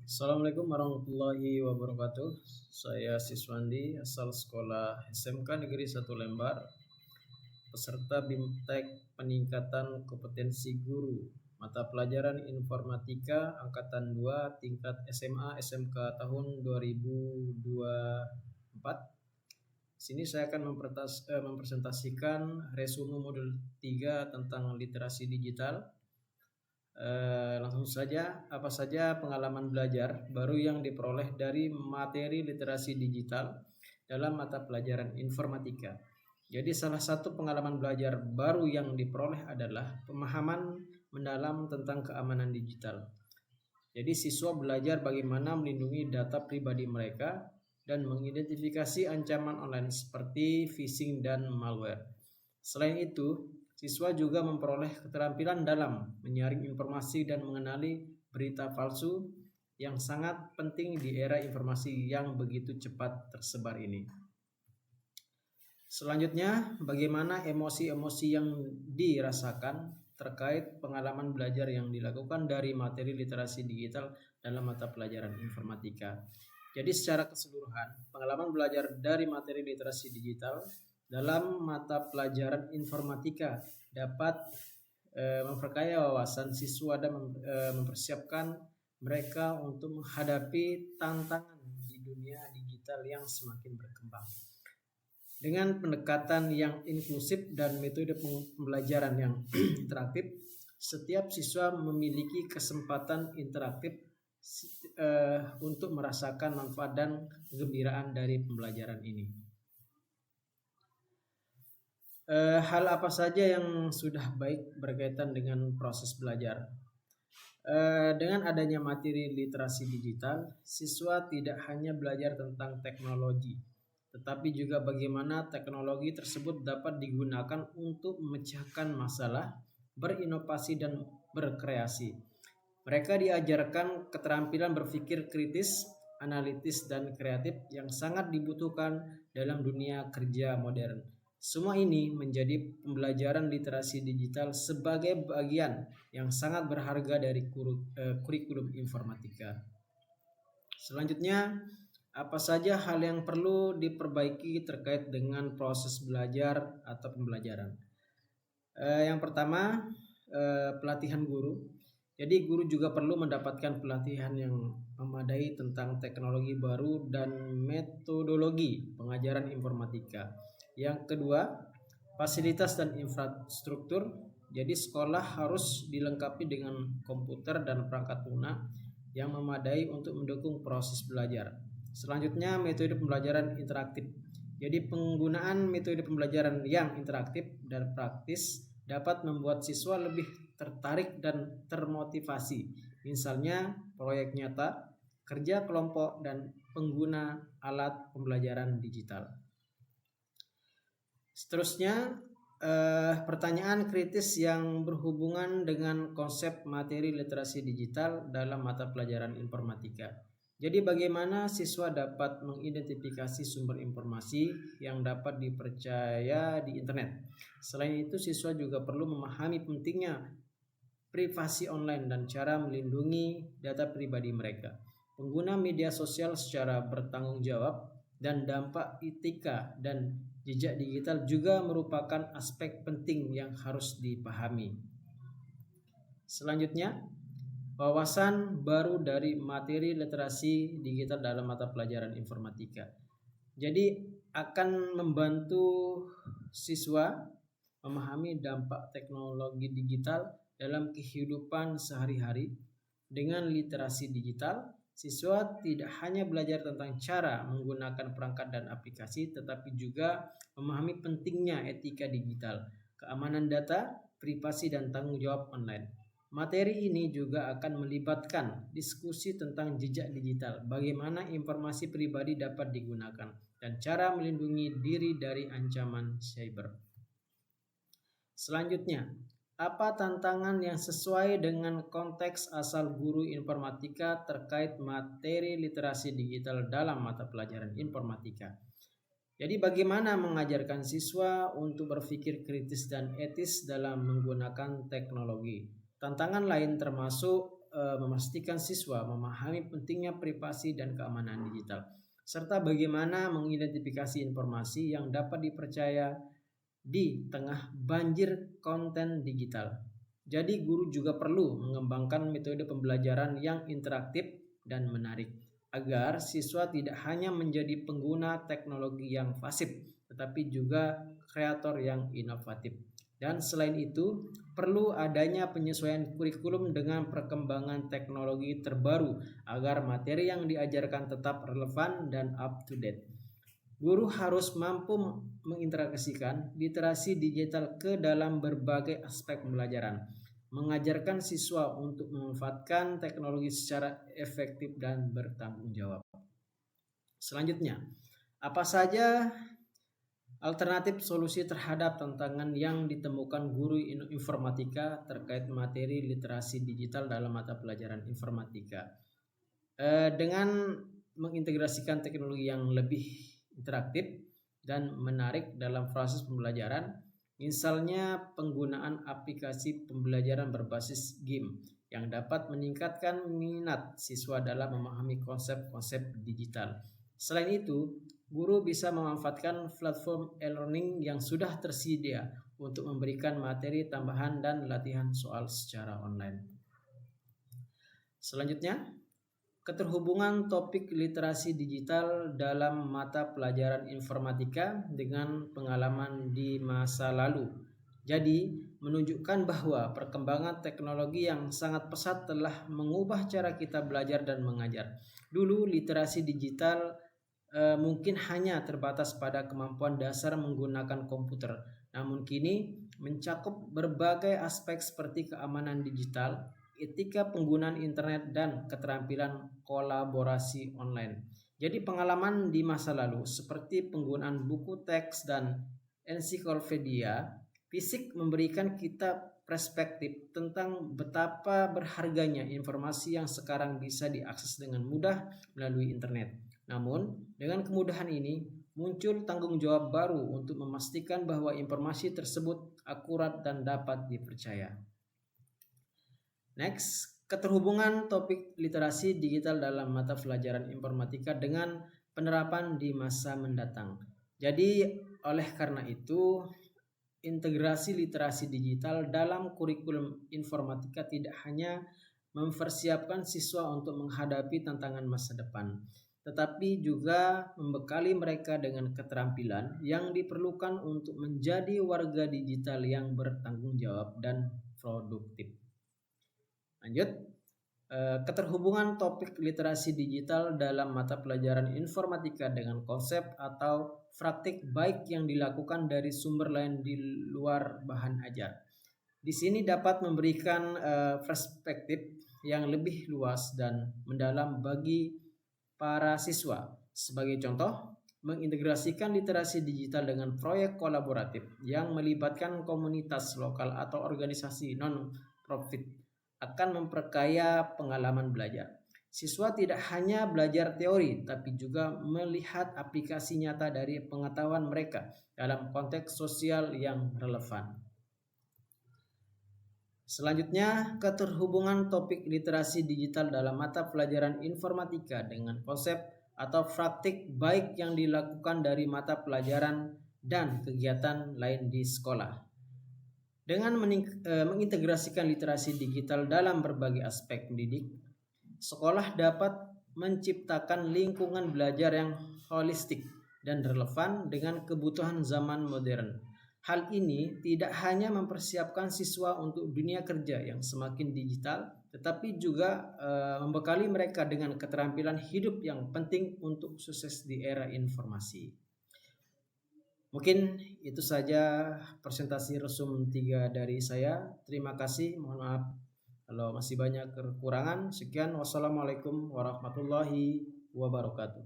Assalamualaikum warahmatullahi wabarakatuh. Saya Siswandi, asal sekolah SMK Negeri 1 Lembar, peserta BIMTEK Peningkatan Kompetensi Guru, mata pelajaran Informatika Angkatan 2 tingkat SMA SMK tahun 2024. Sini saya akan mempresentasikan resume modul 3 tentang literasi digital. Langsung saja, apa saja pengalaman belajar baru yang diperoleh dari materi literasi digital dalam mata pelajaran informatika. Jadi salah satu pengalaman belajar baru yang diperoleh adalah pemahaman mendalam tentang keamanan digital. Jadi siswa belajar bagaimana melindungi data pribadi mereka dan mengidentifikasi ancaman online seperti phishing dan malware. Selain itu, siswa juga memperoleh keterampilan dalam menyaring informasi dan mengenali berita palsu yang sangat penting di era informasi yang begitu cepat tersebar ini. Selanjutnya, bagaimana emosi-emosi yang dirasakan terkait pengalaman belajar yang dilakukan dari materi literasi digital dalam mata pelajaran informatika. Jadi secara keseluruhan, pengalaman belajar dari materi literasi digital dalam mata pelajaran informatika dapat memperkaya wawasan siswa dan mempersiapkan mereka untuk menghadapi tantangan di dunia digital yang semakin berkembang. Dengan pendekatan yang inklusif dan metode pembelajaran yang interaktif, setiap siswa memiliki kesempatan interaktif untuk merasakan manfaat dan kegembiraan dari pembelajaran ini. Hal apa saja yang sudah baik berkaitan dengan proses belajar? Dengan adanya materi literasi digital, siswa tidak hanya belajar tentang teknologi, tetapi juga bagaimana teknologi tersebut dapat digunakan untuk memecahkan masalah, berinovasi dan berkreasi. Mereka diajarkan keterampilan berpikir kritis, analitis dan kreatif yang sangat dibutuhkan dalam dunia kerja modern. Semua ini menjadi pembelajaran literasi digital sebagai bagian yang sangat berharga dari kurikulum informatika. Selanjutnya, apa saja hal yang perlu diperbaiki terkait dengan proses belajar atau pembelajaran? Yang pertama, pelatihan guru. Jadi guru juga perlu mendapatkan pelatihan yang memadai tentang teknologi baru dan metodologi pengajaran informatika. Yang kedua, fasilitas dan infrastruktur. Jadi sekolah harus dilengkapi dengan komputer dan perangkat lunak yang memadai untuk mendukung proses belajar. Selanjutnya, metode pembelajaran interaktif. Jadi penggunaan metode pembelajaran yang interaktif dan praktis dapat membuat siswa lebih tertarik dan termotivasi. Misalnya proyek nyata, kerja kelompok, dan pengguna alat pembelajaran digital. Seterusnya, pertanyaan kritis yang berhubungan dengan konsep materi literasi digital dalam mata pelajaran informatika. Jadi bagaimana siswa dapat mengidentifikasi sumber informasi yang dapat dipercaya di internet. Selain itu, siswa juga perlu memahami pentingnya privasi online dan cara melindungi data pribadi mereka. Pengguna media sosial secara bertanggung jawab dan dampak etika dan jejak digital juga merupakan aspek penting yang harus dipahami. Selanjutnya, wawasan baru dari materi literasi digital dalam mata pelajaran informatika. Jadi akan membantu siswa memahami dampak teknologi digital dalam kehidupan sehari-hari. Dengan literasi digital, siswa tidak hanya belajar tentang cara menggunakan perangkat dan aplikasi, tetapi juga memahami pentingnya etika digital, keamanan data, privasi dan tanggung jawab online. Materi ini juga akan melibatkan diskusi tentang jejak digital, bagaimana informasi pribadi dapat digunakan, dan cara melindungi diri dari ancaman cyber. Selanjutnya, apa tantangan yang sesuai dengan konteks asal guru informatika terkait materi literasi digital dalam mata pelajaran informatika? Jadi bagaimana mengajarkan siswa untuk berpikir kritis dan etis dalam menggunakan teknologi? Tantangan lain termasuk memastikan siswa memahami pentingnya privasi dan keamanan digital, serta bagaimana mengidentifikasi informasi yang dapat dipercaya di tengah banjir konten digital. Jadi guru juga perlu mengembangkan metode pembelajaran yang interaktif dan menarik, agar siswa tidak hanya menjadi pengguna teknologi yang pasif, tetapi juga kreator yang inovatif. Dan selain itu, perlu adanya penyesuaian kurikulum dengan perkembangan teknologi terbaru agar materi yang diajarkan tetap relevan dan up to date. Guru harus mampu mengintegrasikan literasi digital ke dalam berbagai aspek pembelajaran, mengajarkan siswa untuk memanfaatkan teknologi secara efektif dan bertanggung jawab. Selanjutnya, apa saja alternatif solusi terhadap tantangan yang ditemukan guru informatika terkait materi literasi digital dalam mata pelajaran informatika? Dengan mengintegrasikan teknologi yang lebih interaktif dan menarik dalam proses pembelajaran, misalnya penggunaan aplikasi pembelajaran berbasis game yang dapat meningkatkan minat siswa dalam memahami konsep-konsep digital. Selain itu, guru bisa memanfaatkan platform e-learning yang sudah tersedia untuk memberikan materi tambahan dan latihan soal secara online. Selanjutnya, keterhubungan topik literasi digital dalam mata pelajaran informatika dengan pengalaman di masa lalu. Jadi, menunjukkan bahwa perkembangan teknologi yang sangat pesat telah mengubah cara kita belajar dan mengajar. Dulu, literasi digital mungkin hanya terbatas pada kemampuan dasar menggunakan komputer. Namun kini mencakup berbagai aspek seperti keamanan digital, etika penggunaan internet, dan keterampilan kolaborasi online. Jadi pengalaman di masa lalu seperti penggunaan buku teks dan ensiklopedia fisik memberikan kita perspektif tentang betapa berharganya informasi yang sekarang bisa diakses dengan mudah melalui internet. Namun, dengan kemudahan ini, muncul tanggung jawab baru untuk memastikan bahwa informasi tersebut akurat dan dapat dipercaya. Next, keterhubungan topik literasi digital dalam mata pelajaran informatika dengan penerapan di masa mendatang. Jadi, oleh karena itu, integrasi literasi digital dalam kurikulum informatika tidak hanya mempersiapkan siswa untuk menghadapi tantangan masa depan, tetapi juga membekali mereka dengan keterampilan yang diperlukan untuk menjadi warga digital yang bertanggung jawab dan produktif. Lanjut, keterhubungan topik literasi digital dalam mata pelajaran informatika dengan konsep atau praktik baik yang dilakukan dari sumber lain di luar bahan ajar. Di sini dapat memberikan perspektif yang lebih luas dan mendalam bagi para siswa. Sebagai contoh, mengintegrasikan literasi digital dengan proyek kolaboratif yang melibatkan komunitas lokal atau organisasi non-profit akan memperkaya pengalaman belajar. Siswa tidak hanya belajar teori, tapi juga melihat aplikasi nyata dari pengetahuan mereka dalam konteks sosial yang relevan. Selanjutnya, keterhubungan topik literasi digital dalam mata pelajaran informatika dengan konsep atau praktik baik yang dilakukan dari mata pelajaran dan kegiatan lain di sekolah. Dengan mengintegrasikan literasi digital dalam berbagai aspek pendidik, sekolah dapat menciptakan lingkungan belajar yang holistik dan relevan dengan kebutuhan zaman modern. Hal ini tidak hanya mempersiapkan siswa untuk dunia kerja yang semakin digital, tetapi juga membekali mereka dengan keterampilan hidup yang penting untuk sukses di era informasi. Mungkin itu saja presentasi resum 3 dari saya. Terima kasih, mohon maaf kalau masih banyak kekurangan. Sekian, wassalamualaikum warahmatullahi wabarakatuh.